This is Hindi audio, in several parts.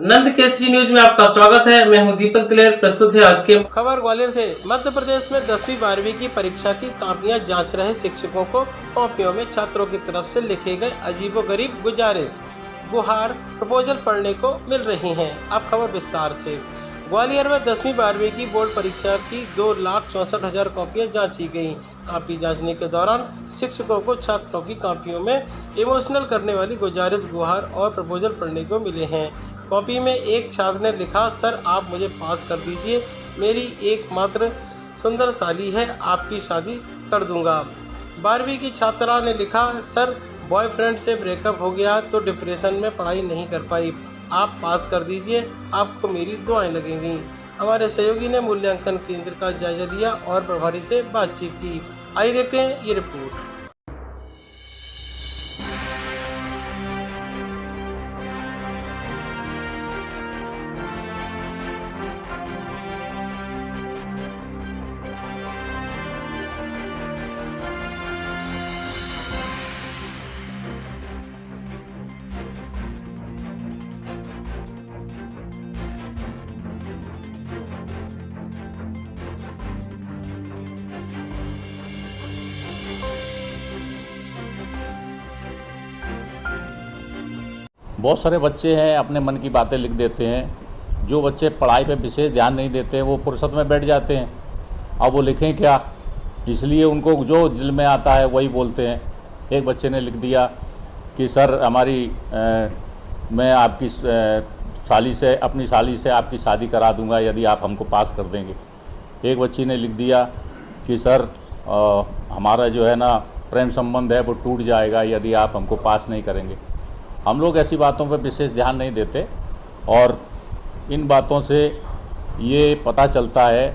नंद केसरी न्यूज में आपका स्वागत है। मैं हूं दीपक दिलेर। प्रस्तुत है आज की खबर ग्वालियर से। मध्य प्रदेश में 10वीं 12वीं की परीक्षा की कॉपियां जांच रहे शिक्षकों को कॉपियों में छात्रों की तरफ से लिखे गए अजीबोगरीब गुजारिश, गुहार, प्रपोजल पढ़ने को मिल रही हैं। अब खबर विस्तार से। ग्वालियर में 10वीं 12वीं की बोर्ड परीक्षा की 2,64,000 कॉपियां जांची गईं। कॉपी जांचने के दौरान शिक्षकों को छात्रों की कॉपियों में इमोशनल करने वाली गुजारिश, गुहार और प्रपोजल पढ़ने को मिले हैं। कॉपी में एक छात्र ने लिखा, सर आप मुझे पास कर दीजिए, मेरी एकमात्र सुंदर साली है, आपकी शादी कर दूंगा। 12वीं की छात्रा ने लिखा, सर बॉयफ्रेंड से ब्रेकअप हो गया तो डिप्रेशन में पढ़ाई नहीं कर पाई, आप पास कर दीजिए, आपको मेरी दुआएं लगेंगी। हमारे सहयोगी ने मूल्यांकन केंद्र का जायजा लिया और प्रभारी से बातचीत की। आइए देखते हैं ये रिपोर्ट। बहुत सारे बच्चे हैं अपने मन की बातें लिख देते हैं। जो बच्चे पढ़ाई पे विशेष ध्यान नहीं देते हैं वो फुर्सत में बैठ जाते हैं। अब वो लिखें क्या, इसलिए उनको जो दिल में आता है वही बोलते हैं। एक बच्चे ने लिख दिया कि सर मैं आपकी साली से अपनी साली से आपकी शादी करा दूंगा यदि आप हमको पास कर देंगे। एक बच्ची ने लिख दिया कि सर हमारा जो है ना प्रेम संबंध है वो टूट जाएगा यदि आप हमको पास नहीं करेंगे। हम लोग ऐसी बातों पर विशेष ध्यान नहीं देते और इन बातों से ये पता चलता है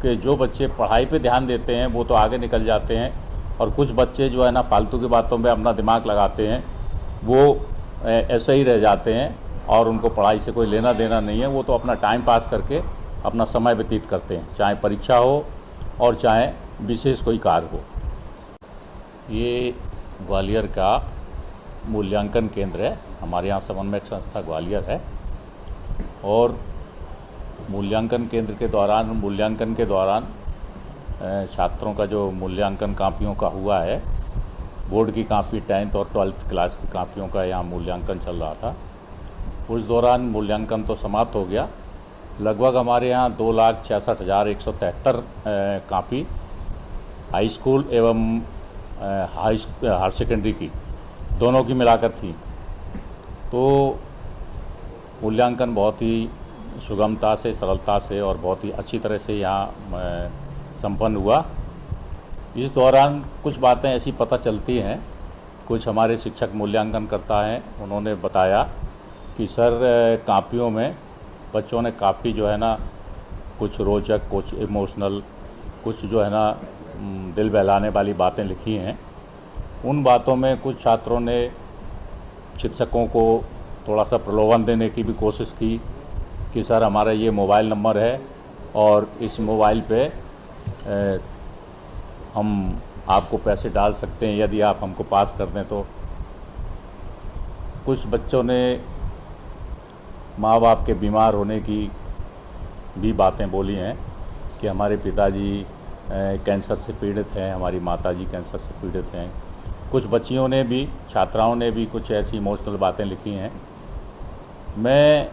कि जो बच्चे पढ़ाई पे ध्यान देते हैं वो तो आगे निकल जाते हैं और कुछ बच्चे जो है ना फालतू की बातों पे अपना दिमाग लगाते हैं, वो ऐसे ही रह जाते हैं और उनको पढ़ाई से कोई लेना देना नहीं है। वो तो अपना टाइम पास करके अपना समय व्यतीत करते हैं, चाहे परीक्षा हो और चाहे विशेष कोई कार्य हो। ये ग्वालियर का मूल्यांकन केंद्र है। हमारे यहाँ समन्वयक संस्था ग्वालियर है और मूल्यांकन के दौरान छात्रों का जो मूल्यांकन कापियों का हुआ है, बोर्ड की कापी 10th और 12th क्लास की कापियों का यहाँ मूल्यांकन चल रहा था। उस दौरान मूल्यांकन तो समाप्त हो गया। लगभग हमारे यहाँ 2,66,173 कापी हाई स्कूल एवं हायर सेकेंडरी की दोनों की मिलाकर थी। तो मूल्यांकन बहुत ही सुगमता से, सरलता से और बहुत ही अच्छी तरह से यहाँ संपन्न हुआ। इस दौरान कुछ बातें ऐसी पता चलती हैं, कुछ हमारे शिक्षक मूल्यांकन करता हैं, उन्होंने बताया कि सर कापियों में बच्चों ने काफ़ी जो है ना कुछ रोचक, कुछ इमोशनल, कुछ जो है ना दिल बहलाने वाली बातें लिखी हैं। उन बातों में कुछ छात्रों ने शिक्षकों को थोड़ा सा प्रलोभन देने की भी कोशिश की कि सर हमारा ये मोबाइल नंबर है और इस मोबाइल पे हम आपको पैसे डाल सकते हैं यदि आप हमको पास कर दें तो। कुछ बच्चों ने माँ बाप के बीमार होने की भी बातें बोली हैं कि हमारे पिताजी कैंसर से पीड़ित हैं, हमारी माताजी कैंसर से पीड़ित हैं। कुछ बच्चियों ने भी, छात्राओं ने भी कुछ ऐसी इमोशनल बातें लिखी हैं। मैं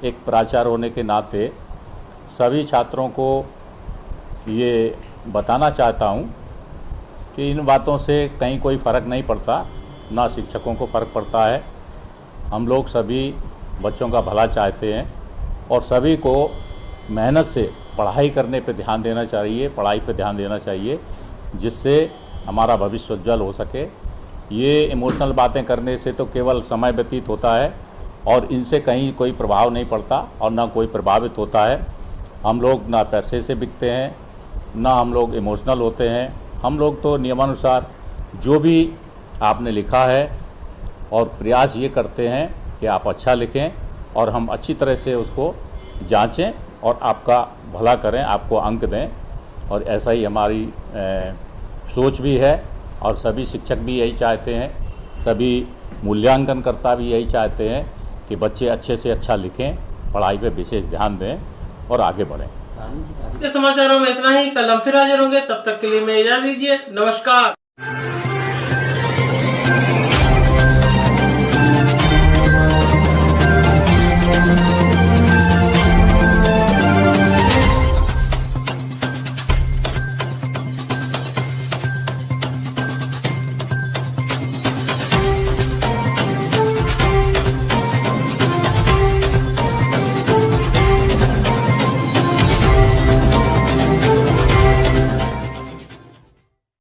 एक प्राचार्य होने के नाते सभी छात्रों को ये बताना चाहता हूँ कि इन बातों से कहीं कोई फ़र्क नहीं पड़ता, ना शिक्षकों को फ़र्क पड़ता है। हम लोग सभी बच्चों का भला चाहते हैं और सभी को मेहनत से पढ़ाई करने पे ध्यान देना चाहिए, पढ़ाई पे ध्यान देना चाहिए जिससे हमारा भविष्य उज्जवल हो सके। ये इमोशनल बातें करने से तो केवल समय व्यतीत होता है और इनसे कहीं कोई प्रभाव नहीं पड़ता और ना कोई प्रभावित होता है। हम लोग ना पैसे से बिकते हैं, ना हम लोग इमोशनल होते हैं। हम लोग तो नियमानुसार जो भी आपने लिखा है और प्रयास ये करते हैं कि आप अच्छा लिखें और हम अच्छी तरह से उसको जांचें और आपका भला करें, आपको अंक दें। और ऐसा ही हमारी सोच भी है और सभी शिक्षक भी यही चाहते हैं, सभी मूल्यांकनकर्ता भी यही चाहते हैं कि बच्चे अच्छे से अच्छा लिखें, पढ़ाई पे विशेष ध्यान दें और आगे बढ़ें। के समाचारों में इतना ही। कल हम फिर हाजिर होंगे, तब तक के लिए मैं इजाज़त दीजिए। नमस्कार।